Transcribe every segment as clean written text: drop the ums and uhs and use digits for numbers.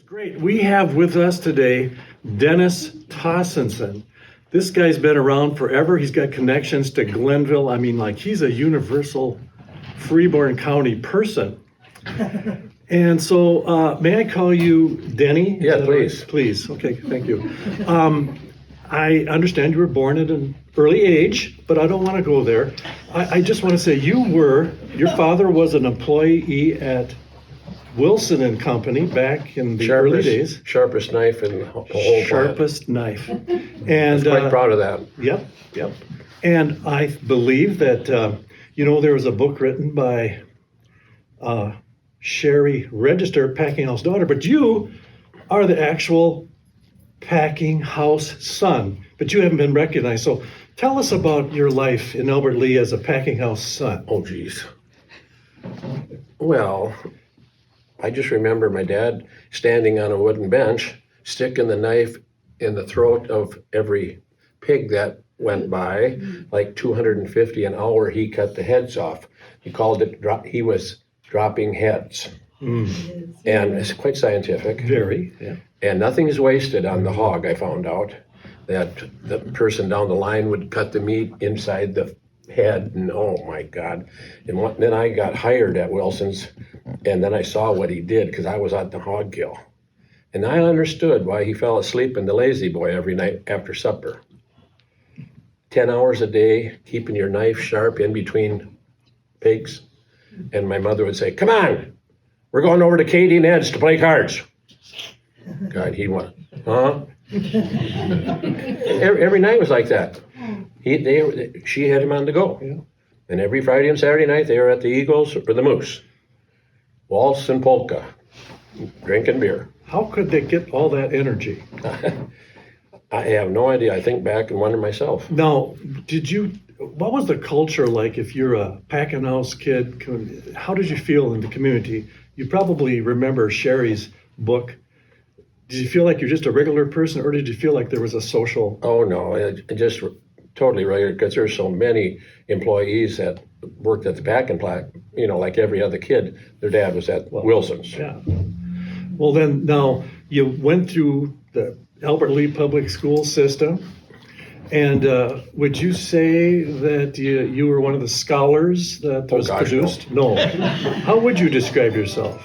Great. We have with us today Dennis Tostenson. This guy's been around forever. He's got connections to Glenville. I mean, like, he's a universal Freeborn County person. And so, may I call you Denny? Yeah, please. Right? Please. Okay, thank you. I understand you were born at an early age, but I don't want to go there. I just want to say your father was an employee at Wilson and Company back in the early days. Sharpest knife in the whole plant. Sharpest knife. And And quite proud of that. Yep. And I believe that there was a book written by Sherry Register, Packing House Daughter, but you are the actual Packing House son, but you haven't been recognized. So tell us about your life in Albert Lea as a Packing House son. Oh, geez. Well, I just remember my dad standing on a wooden bench, sticking the knife in the throat of every pig that went by, like 250 an hour. He cut the heads off. He called it, he was dropping heads. And it's quite scientific. Very, yeah. And nothing is wasted on the hog, I found out. That the person down the line would cut the meat inside the head, and oh my God. And then I got hired at Wilson's, and then I saw what he did because I was at the hog kill. And I understood why he fell asleep in the lazy boy every night after supper. 10 hours a day, keeping your knife sharp in between pigs. And my mother would say, "Come on, we're going over to Katie and Ed's to play cards." God, he went, huh? every night was like that. She had him on the go. Yeah. And every Friday and Saturday night, they were at the Eagles or the Moose. Waltz and polka, drinking beer. How could they get all that energy? I have no idea. I think back and wonder myself. Now, what was the culture like if you're a Packing House kid? How did you feel in the community? You probably remember Sherry's book. Did you feel like you're just a regular person, or did you feel like there was a social? Oh, no, it just totally regular, because there's so many employees that worked at the packing plant, like every other kid. Their dad was at Wilson's. Yeah. Well, then, now, you went through the Albert Lea public school system, and would you say that you were one of the scholars that was produced? No. How would you describe yourself?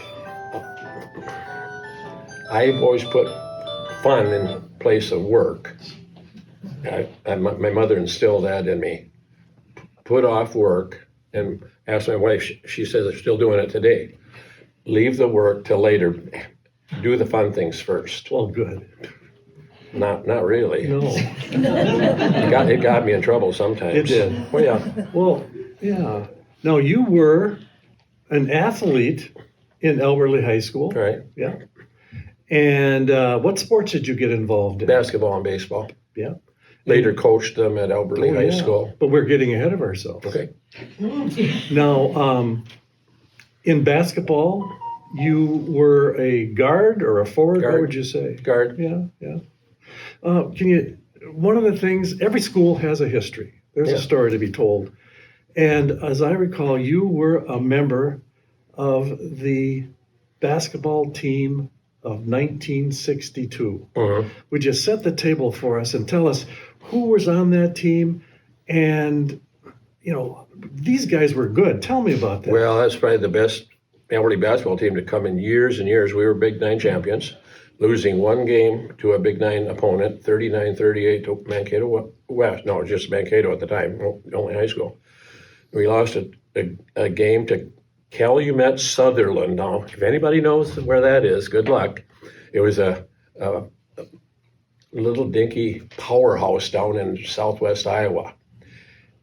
I've always put fun in place of work. My mother instilled that in me. Put off work, and ask my wife, she says I'm still doing it today. Leave the work till later. Do the fun things first. Well, good. Not really. No. It got me in trouble sometimes. It did. Well, yeah. Well, yeah. Now, you were an athlete in Albert Lea High School. Right. Yeah. And what sports did you get involved in? Basketball and baseball. Yeah. Later coached them at Albert Lea High School. But we're getting ahead of ourselves. Okay. Now, in basketball, you were a guard or a forward? Guard. What would you say? Guard. Yeah. One of the things, every school has a history. There's a story to be told. And as I recall, you were a member of the basketball team of 1962. Uh-huh. Would you set the table for us and tell us who was on that team? And, these guys were good. Tell me about that. Well, that's probably the best Albert Lea basketball team to come in years and years. We were Big Nine champions, losing one game to a Big Nine opponent, 39-38 to Mankato West. No, just Mankato at the time, only high school. We lost a game to Calumet Sutherland. Now, if anybody knows where that is, good luck. It was a little dinky powerhouse down in southwest Iowa.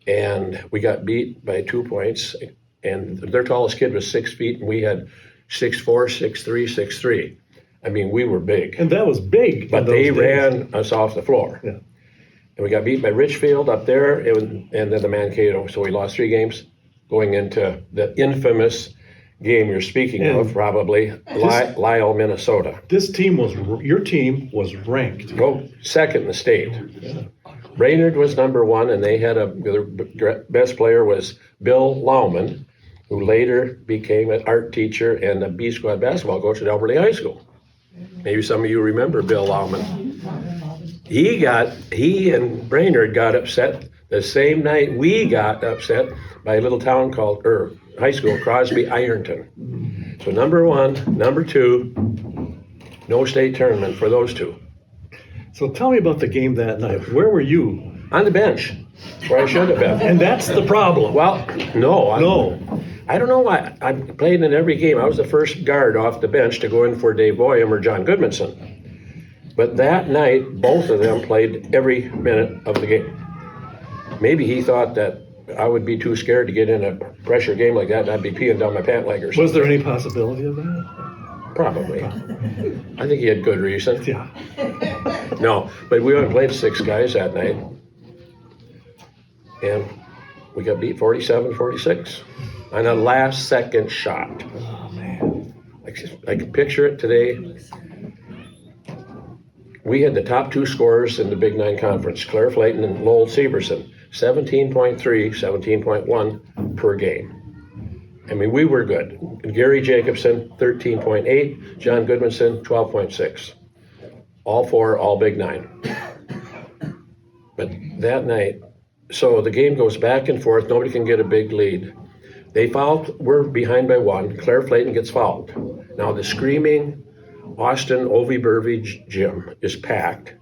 And we got beat by 2 points. And their tallest kid was 6 feet, and we had 6'4", 6'3", 6'3". I mean, we were big. And that was big. But they ran us off the floor. Yeah. And we got beat by Richfield up there, and then the Mankato. So we lost 3 games going into the infamous game you're speaking of, probably, Lyle, Minnesota. Your team was ranked. Go second in the state. Yeah. Brainerd was number 1, and they had their best player was Bill Lauman, who later became an art teacher and a B squad basketball coach at Albert Lea High School. Maybe some of you remember Bill Lauman. He and Brainerd got upset the same night we got upset by a little town called, or high school, Crosby Ironton. So number one, number two, no state tournament for those two. So tell me about the game that night. Where were you? On the bench, where I should have been. And that's the problem. Well, no. No. I don't know why. I played in every game. I was the first guard off the bench to go in for Dave Boyum or John Goodmanson. But that night, both of them played every minute of the game. Maybe he thought that I would be too scared to get in a pressure game like that and I'd be peeing down my pant leg or something. Was there any possibility of that? Probably. I think he had good reason. Yeah. No, but we only played 6 guys that night. And we got beat 47-46 on a last second shot. Oh, man. I can picture it today. We had the top 2 scorers in the Big 9 Conference, Claire Flayton and Lowell Severson, 17.3, 17.1 per game. I mean, we were good. And Gary Jacobson, 13.8, John Goodmanson, 12.6. All 4, all Big 9. But that night, so the game goes back and forth, nobody can get a big lead. They fouled, we're behind by 1, Claire Flayton gets fouled. Now the screaming Austin Ovie Burbage gym is packed.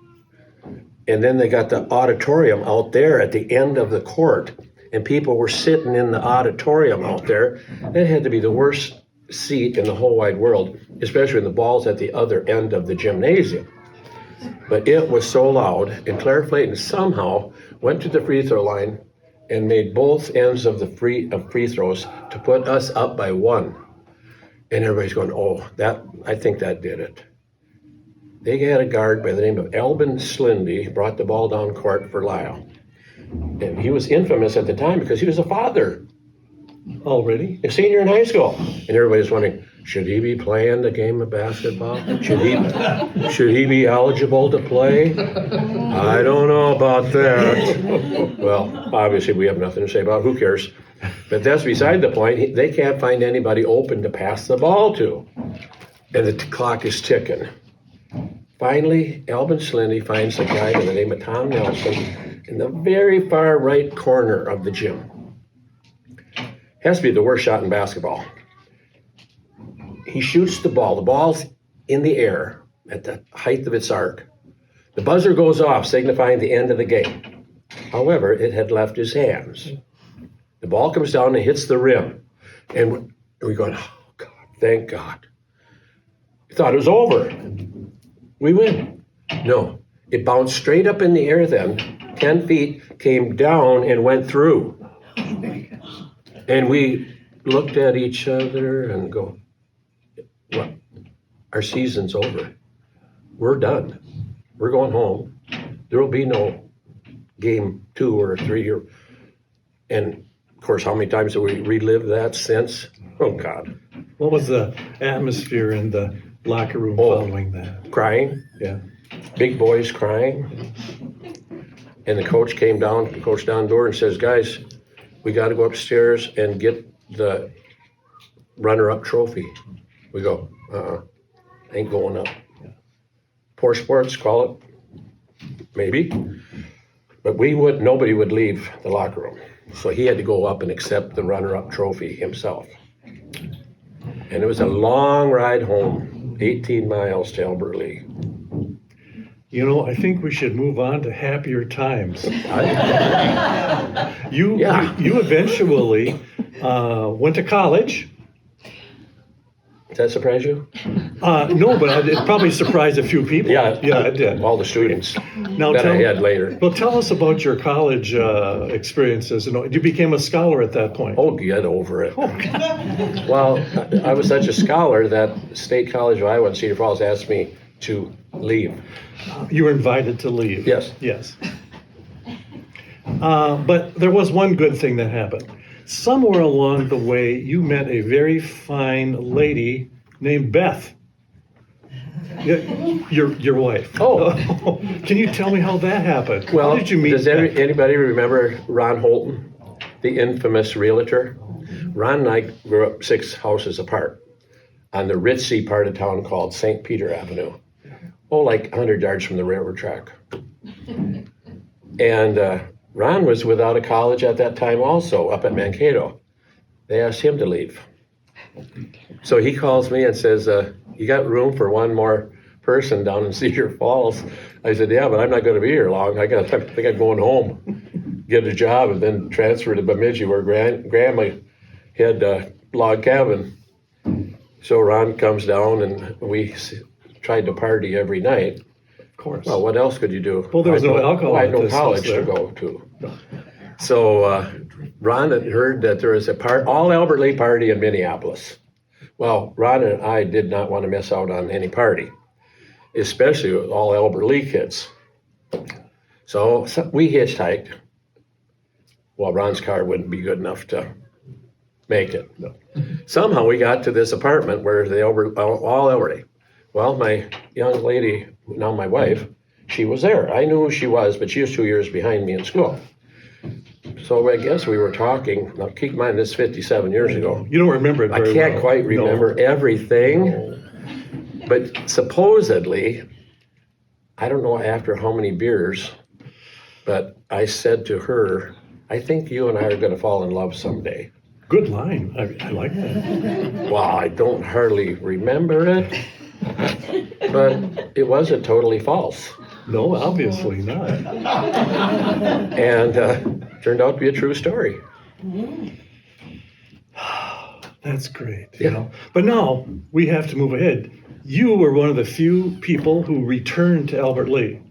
And then they got the auditorium out there at the end of the court. And people were sitting in the auditorium out there. That had to be the worst seat in the whole wide world, especially when the ball's at the other end of the gymnasium. But it was so loud, and Claire Flayton somehow went to the free throw line and made both ends of the free throws to put us up by 1. And everybody's going, oh, I think that did it. They had a guard by the name of Albin Slindy, brought the ball down court for Lyle. And he was infamous at the time because he was a father. Already? A senior in high school. And everybody's wondering, should he be playing the game of basketball? Should he be eligible to play? I don't know about that. Well, obviously we have nothing to say about it. Who cares? But that's beside the point. They can't find anybody open to pass the ball to. And the clock is ticking. Finally, Albin Slindy finds a guy by the name of Tom Nelson in the very far right corner of the gym. Has to be the worst shot in basketball. He shoots the ball. The ball's in the air at the height of its arc. The buzzer goes off, signifying the end of the game. However, it had left his hands. The ball comes down and hits the rim. And we're going, oh, God, thank God. We thought it was over. We win. No, it bounced straight up in the air then, 10 feet, came down and went through. And we looked at each other and go, well, our season's over. We're done. We're going home. There will be no game 2 or 3. And of course, how many times have we relived that since? Oh, God. What was the atmosphere in the locker room following that? Crying. Yeah. Big boys crying. And the coach came down, the door and says, guys, we got to go upstairs and get the runner-up trophy. We go, ain't going up. Poor sports, call it. Maybe. But nobody would leave the locker room. So he had to go up and accept the runner-up trophy himself. And it was a long ride home, 18 miles to Alberta. You know, I think we should move on to happier times. You eventually went to college. Does that surprise you? No, but it probably surprised a few people. Yeah, it did. All the students Now that I had later. Well, tell us about your college experiences. You became a scholar at that point. Oh, get over it. Well, I was such a scholar that State College of Iowa in Cedar Falls asked me to leave. You were invited to leave. Yes. Yes. But there was one good thing that happened. Somewhere along the way, you met a very fine lady named Beth. Your wife. Oh. Can you tell me how that happened? Well, how did you meet does Beth? anybody remember Ron Holton, the infamous realtor? Ron and I grew up 6 houses apart. on the ritzy part of town called St. Peter Avenue. Oh, like 100 yards from the railroad track. And Ron was without a college at that time also, up at Mankato. They asked him to leave. So he calls me and says, you got room for one more person down in Cedar Falls? I said, yeah, but I'm not going to be here long. I think I'm going home, get a job, and then transfer to Bemidji where Grandma had a log cabin. So Ron comes down and we tried to party every night. Of course. Well, what else could you do? Well, there was no alcohol I had at no this college house to there. go to. So Ron had heard that there was all Albert Lee party in Minneapolis. Well, Ron and I did not want to miss out on any party, especially with all Albert Lee kids. So we hitchhiked. Well, Ron's car wouldn't be good enough to make it. No. Somehow we got to this apartment where they all Albert Lee. Well, my young lady, now my wife, she was there. I knew who she was, but she was 2 years behind me in school. So I guess we were talking. Now, keep in mind, this is 57 years ago. You don't remember it I very can't well. quite remember everything, but supposedly, I don't know after how many beers, but I said to her, I think you and I are going to fall in love someday. Good line. I like that. Well, I don't hardly remember it, but it wasn't totally false. No, obviously not. And turned out to be a true story. That's great. Yeah. You know? But now we have to move ahead. You were one of the few people who returned to Albert Lee.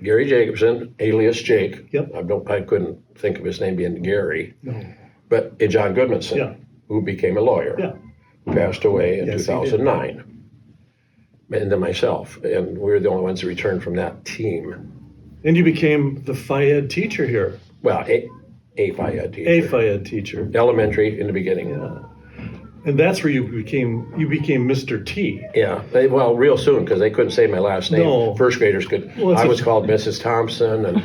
Gary Jacobson, alias Jake. Yep. I couldn't think of his name being Gary. No. But John Goodmanson, Yeah. who became a lawyer, Yeah. who passed away in Yes, he did. 2009. And then myself. And we were the only ones who returned from that team. And you became the Phi Ed teacher here. Well, a Phi Ed teacher. A Phi Ed teacher. Elementary in the beginning. Yeah. And that's where you became Mr. T. Yeah, well, real soon because they couldn't say my last name. No. First graders could. Well, it's I a- was called Mrs. Thompson, and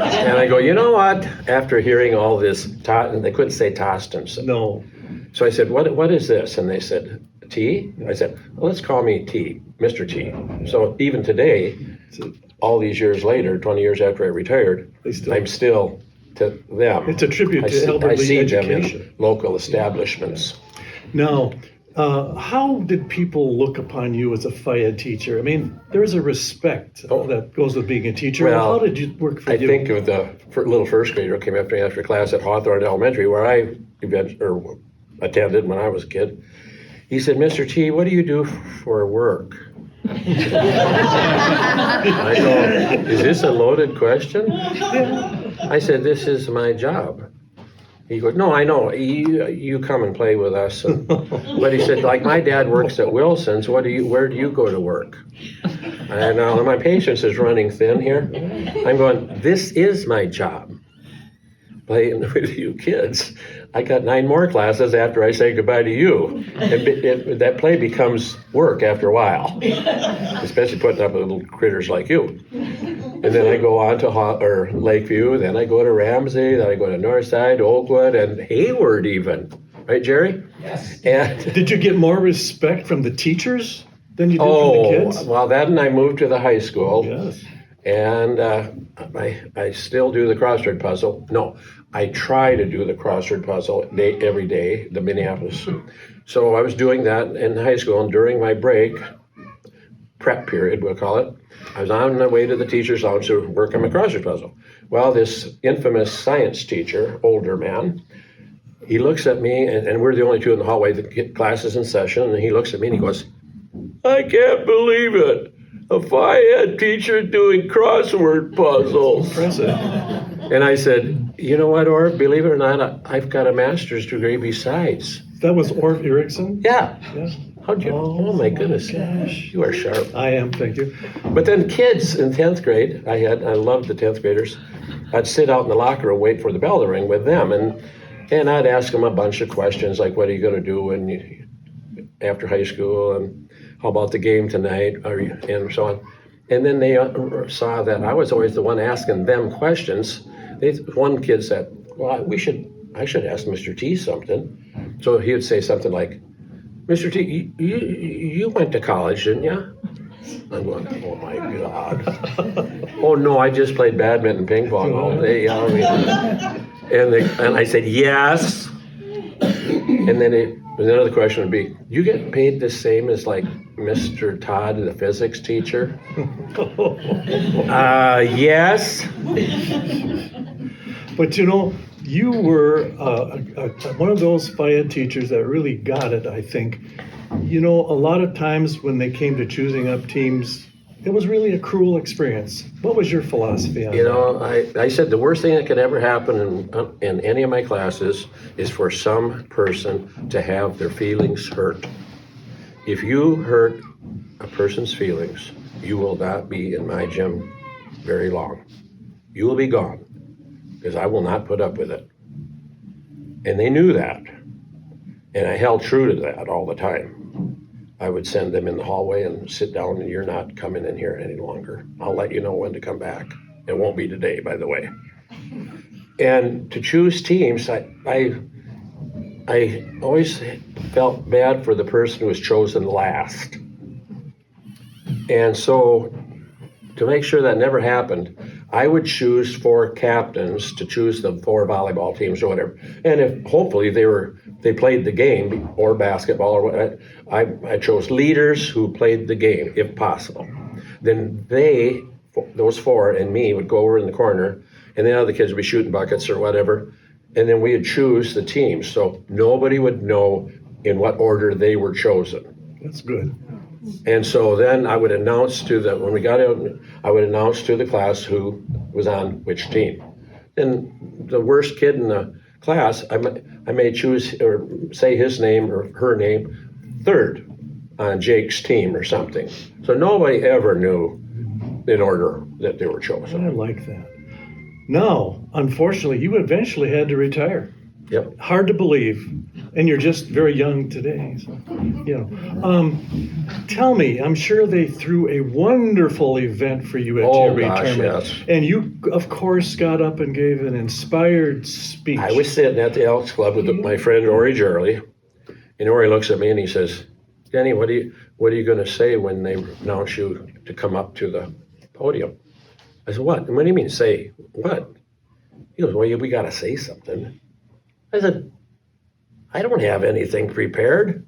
I go, you know what? After hearing all this, and they couldn't say Tostenson. No. So I said, what is this? And they said, T? I said, well, let's call me T, Mr. T. So even today, all these years later, 20 years after I retired, I'm still to them. It's a tribute to Albert I Lee see them education. in local establishments. Now, how did people look upon you as a Phi Ed teacher? I mean, there is a respect that goes with being a teacher. Well, How did you work for I you? think of the little first grader who came up to me after class at Hawthorne Elementary, where I attended when I was a kid. He said, Mr. T, what do you do for work? I go, is this a loaded question? I said, this is my job. He goes, no, I know. You come and play with us. But he said, like my dad works at Wilson's. Where do you go to work? And my patience is running thin here. I'm going, this is my job. Playing with you kids. I got 9 more classes after I say goodbye to you. And that play becomes work after a while, especially putting up with little critters like you. And then I go on to Lakeview, then I go to Ramsey, then I go to Northside, Oakwood, and Hayward even. Right, Jerry? Yes. And Did you get more respect from the teachers than you did from the kids? well, then I moved to the high school. Yes. And I still do the crossword puzzle. No, I try to do the crossword puzzle every day, the Minneapolis. So I was doing that in high school, and during my break, prep period, we'll call it, I was on my way to the teacher's lounge to work on my crossword puzzle. Well, this infamous science teacher, older man, he looks at me, and we're the only two in the hallway, the class is in session, and he looks at me and he goes, I can't believe it. A Phi Ed teacher doing crossword puzzles. Impressive. And I said, you know what, Orv, believe it or not, I've got a master's degree besides. That was Orv Erickson? Yeah. Yeah. How'd you? Oh my goodness. Gosh. You are sharp. I am, thank you. But then kids in 10th grade, I loved the 10th graders. I'd sit out in the locker room, wait for the bell to ring with them. And I'd ask them a bunch of questions like, what are you going to do after high school? And how about the game tonight? And so on. And then they saw that I was always the one asking them questions. One kid said, well, I should ask Mr. T something. So he would say something like, Mr. T, you went to college, didn't you? I'm going, oh my God. Oh no, I just played badminton, ping pong all day. And I said, yes. And then another question would be, you get paid the same as like Mr. Todd, the physics teacher? Yes. But you were one of those FIA teachers that really got it, I think. A lot of times when they came to choosing up teams, it was really a cruel experience. What was your philosophy on that? I said the worst thing that could ever happen in any of my classes is for some person to have their feelings hurt. If you hurt a person's feelings, you will not be in my gym very long. You will be gone, because I will not put up with it. And they knew that. And I held true to that all the time. I would send them in the hallway and sit down, and you're not coming in here any longer. I'll let you know when to come back. It won't be today, by the way. And to choose teams, I always felt bad for the person who was chosen last. And so to make sure that never happened, I would choose 4 captains to choose the 4 volleyball teams or whatever. And if hopefully they played the game or basketball or whatever, I chose leaders who played the game if possible. Then those 4 and me would go over in the corner, and the other kids would be shooting buckets or whatever. And then we would choose the teams. So nobody would know in what order they were chosen. That's good. And so then I would announce when we got out, I would announce to the class who was on which team. And the worst kid in the class, I may choose or say his name or her name third on Jake's team or something. So nobody ever knew in order that they were chosen. I like that. Now, unfortunately, you eventually had to retire. Yep. Hard to believe. And you're just very young today. So, tell me, I'm sure they threw a wonderful event for you at your retirement. Yes. And you, of course, got up and gave an inspired speech. I was sitting at the Elks Club with my friend Ori Jerley, and Ori looks at me and he says, Denny, what are you going to say when they announce you to come up to the podium? I said, what? What do you mean say what? He goes, well, we got to say something. I said, I don't have anything prepared.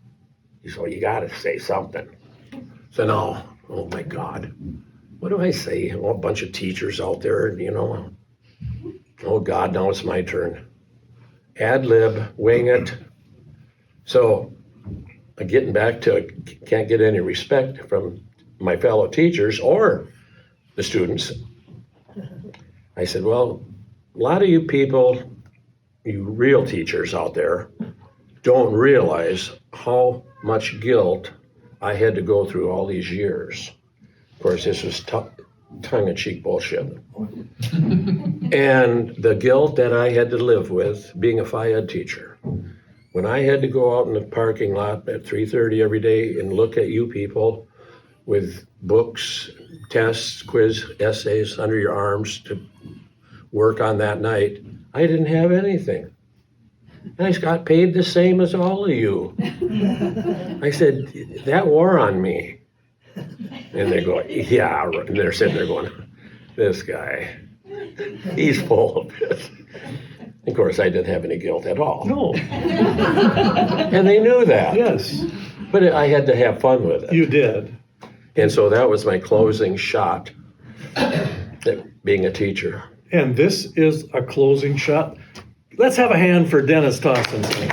He said, well, you got to say something. So now, oh my God, what do I say? Oh, a bunch of teachers out there, Oh God, now it's my turn. Ad lib, wing it. So getting back to can't get any respect from my fellow teachers or the students. I said, well, a lot of you people, you real teachers out there, don't realize how much guilt I had to go through all these years. Of course, this was tongue-in-cheek bullshit. And the guilt that I had to live with being a FIED teacher. When I had to go out in the parking lot at 3:30 every day and look at you people with books, tests, quiz, essays under your arms to work on that night, I didn't have anything. And I got paid the same as all of you. I said, that wore on me. And they go, yeah, and they're sitting there going, this guy, he's full of it. Of course, I didn't have any guilt at all. No. And they knew that. Yes. But I had to have fun with it. You did. And so that was my closing shot at being a teacher. And this is a closing shot. Let's have a hand for Dennis Tostenson.